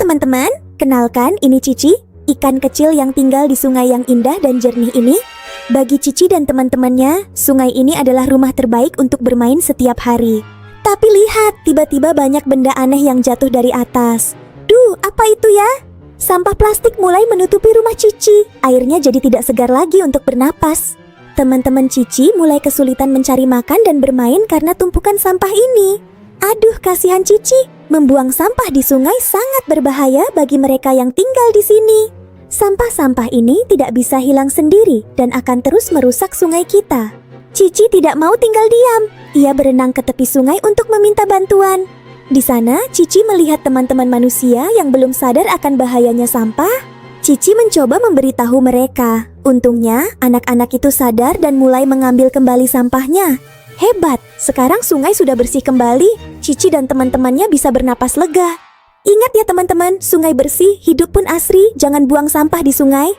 teman-teman, kenalkan ini Cici, ikan kecil yang tinggal di sungai yang indah dan jernih ini. Bagi Cici dan teman-temannya, sungai ini adalah rumah terbaik untuk bermain setiap hari. Tapi lihat, tiba-tiba banyak benda aneh yang jatuh dari atas. Duh, apa itu ya? Sampah plastik mulai menutupi rumah Cici. Airnya jadi tidak segar lagi untuk bernapas. Teman-teman Cici mulai kesulitan mencari makan dan bermain karena tumpukan sampah ini. Aduh, kasihan Cici. Membuang sampah di sungai sangat berbahaya bagi mereka yang tinggal di sini. Sampah-sampah ini tidak bisa hilang sendiri dan akan terus merusak sungai kita. Cici tidak mau tinggal diam. Ia berenang ke tepi sungai untuk meminta bantuan. Di sana, Cici melihat teman-teman manusia yang belum sadar akan bahayanya sampah. Cici mencoba memberitahu mereka. Untungnya, anak-anak itu sadar dan mulai mengambil kembali sampahnya. Hebat, sekarang sungai sudah bersih kembali. Cici dan teman-temannya bisa bernapas lega. Ingat ya teman-teman, sungai bersih, hidup pun asri, jangan buang sampah di sungai.